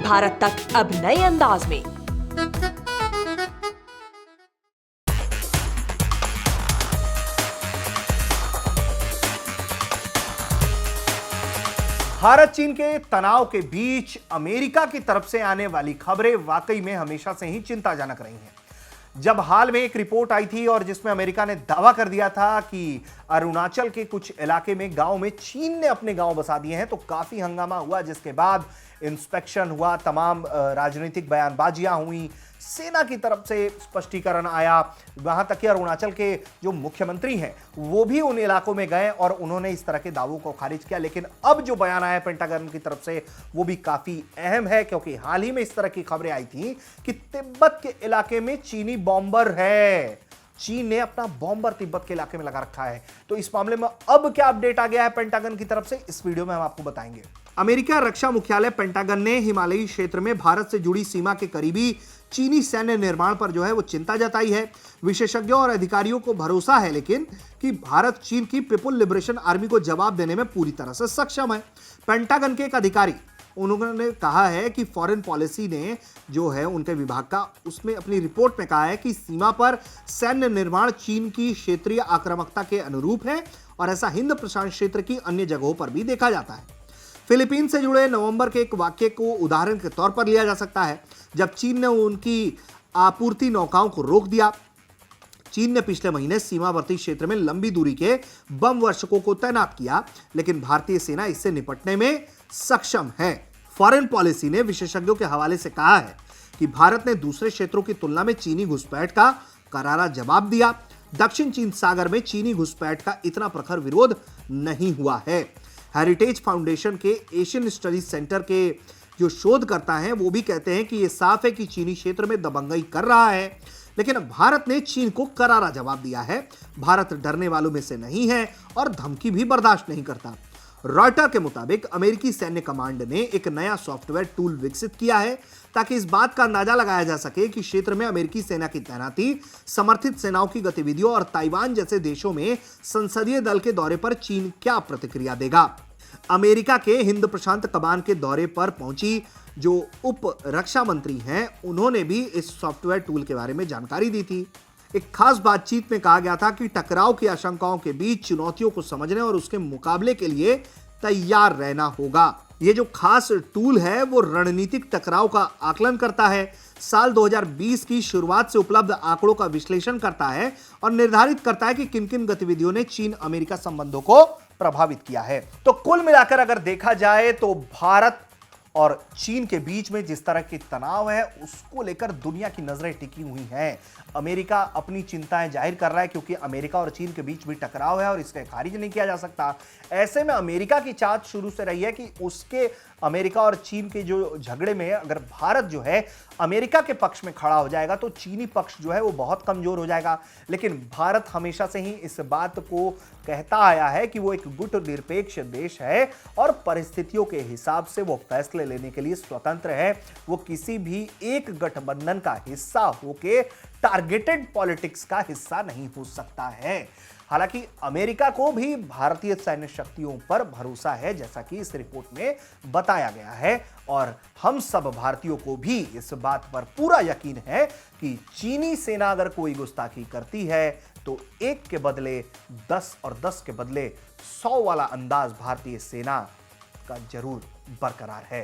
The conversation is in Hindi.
भारत तक अब नए अंदाज में। भारत चीन के तनाव के बीच अमेरिका की तरफ से आने वाली खबरें वाकई में हमेशा से ही चिंताजनक रही हैं। जब हाल में एक रिपोर्ट आई थी और जिसमें अमेरिका ने दावा कर दिया था कि अरुणाचल के कुछ इलाके में गांव में चीन ने अपने गांव बसा दिए हैं, तो काफी हंगामा हुआ, जिसके बाद इंस्पेक्शन हुआ, तमाम राजनीतिक बयानबाजियां हुई, सेना की तरफ से स्पष्टीकरण आया, वहां तक कि अरुणाचल के जो मुख्यमंत्री हैं वो भी उन इलाकों में गए और उन्होंने इस तरह के दावों को खारिज किया। लेकिन अब जो बयान आया पेंटागन की तरफ से वो भी काफी अहम है, क्योंकि हाल ही में इस तरह की खबरें आई थी कि तिब्बत के इलाके में चीनी बॉम्बर है, चीन ने अपना बॉम्बर तिब्बत के इलाके में लगा रखा है। तो इस मामले में अब क्या अपडेट आ गया है पेंटागन की तरफ से, इस वीडियो में हम आपको बताएंगे। अमेरिका रक्षा मुख्यालय पेंटागन ने हिमालयी क्षेत्र में भारत से जुड़ी सीमा के करीबी चीनी सैन्य निर्माण पर जो है वो चिंता जताई है। विशेषज्ञों और अधिकारियों को भरोसा है लेकिन कि भारत चीन की पीपुल लिबरेशन आर्मी को जवाब देने में पूरी तरह से सक्षम है। पेंटागन के एक अधिकारी उन्होंने कहा है कि फॉरेन पॉलिसी ने जो है उनके विभाग का, उसमें अपनी रिपोर्ट में कहा है कि सीमा पर सैन्य निर्माण चीन की क्षेत्रीय आक्रामकता के अनुरूप है और ऐसा हिंद प्रशांत क्षेत्र की अन्य जगहों पर भी देखा जाता है। फिलीपीन से जुड़े नवंबर के एक वाक्य को उदाहरण के तौर पर लिया जा सकता है, जब चीन ने उनकी आपूर्ति नौकाओं को रोक दिया। चीन ने पिछले महीने सीमावर्ती क्षेत्र में लंबी दूरी के बम वर्षकों को तैनात किया, लेकिन भारतीय सेना इससे निपटने में सक्षम है। फॉरेन पॉलिसी ने विशेषज्ञों के हवाले से कहा है कि भारत ने दूसरे क्षेत्रों की तुलना में चीनी घुसपैठ का करारा जवाब दिया। दक्षिण चीन सागर में चीनी घुसपैठ का इतना प्रखर विरोध नहीं हुआ है। हेरिटेज फाउंडेशन के एशियन स्टडीज सेंटर के जो शोधकर्ता हैं वो भी कहते हैं कि यह साफ है कि चीनी क्षेत्र में दबंगई कर रहा है, लेकिन भारत ने चीन को करारा जवाब दिया है। भारत डरने वालों में से नहीं है और धमकी भी बर्दाश्त नहीं करता। रॉयटर के मुताबिक अमेरिकी सैन्य कमांड ने एक नया सॉफ्टवेयर टूल विकसित किया है ताकि इस बात का अंदाजा लगाया जा सके कि क्षेत्र में अमेरिकी सेना की तैनाती, समर्थित सेनाओं की गतिविधियों और ताइवान जैसे देशों में संसदीय दल के दौरे पर चीन क्या प्रतिक्रिया देगा। अमेरिका के हिंद प्रशांत कमान के दौरे पर पहुंची जो उप रक्षा मंत्री हैं, उन्होंने भी इस सॉफ्टवेयर टूल के बारे में जानकारी दी थी। एक खास बातचीत में कहा गया था कि टकराव की आशंकाओं के बीच चुनौतियों को समझने और उसके मुकाबले के लिए तैयार रहना होगा। ये जो खास टूल है वो रणनीतिक टकराव का आकलन करता है, साल 2020 की शुरुआत से उपलब्ध आंकड़ों का विश्लेषण करता है और निर्धारित करता है कि किन किन गतिविधियों ने चीन अमेरिका संबंधों को प्रभावित किया है। तो कुल मिलाकर अगर देखा जाए तो भारत और चीन के बीच में जिस तरह के तनाव है उसको लेकर दुनिया की नजरें टिकी हुई हैं। अमेरिका अपनी चिंताएं जाहिर कर रहा है क्योंकि अमेरिका और चीन के बीच भी टकराव है और इसके खारिज नहीं किया जा सकता। ऐसे में अमेरिका की चाहत शुरू से रही है कि उसके अमेरिका और चीन के जो झगड़े में अगर भारत जो है अमेरिका के पक्ष में खड़ा हो जाएगा तो चीनी पक्ष जो है वो बहुत कमजोर हो जाएगा। लेकिन भारत हमेशा से ही इस बात को कहता आया है कि वो एक गुट निरपेक्ष देश है और परिस्थितियों के हिसाब से वो फैसले लेने के लिए स्वतंत्र है। वो किसी भी एक गठबंधन का हिस्सा होके टारगेटेड पॉलिटिक्स का हिस्सा नहीं हो सकता है। हालांकि अमेरिका को भी भारतीय सैन्य शक्तियों पर भरोसा है, जैसा कि इस रिपोर्ट में बताया गया है, और हम सब भारतीयों को भी इस बात पर पूरा यकीन है कि चीनी सेना अगर कोई गुस्ताखी करती है तो 1 के बदले 10 और 10 के बदले 100 वाला अंदाज भारतीय सेना का जरूर बरकरार है।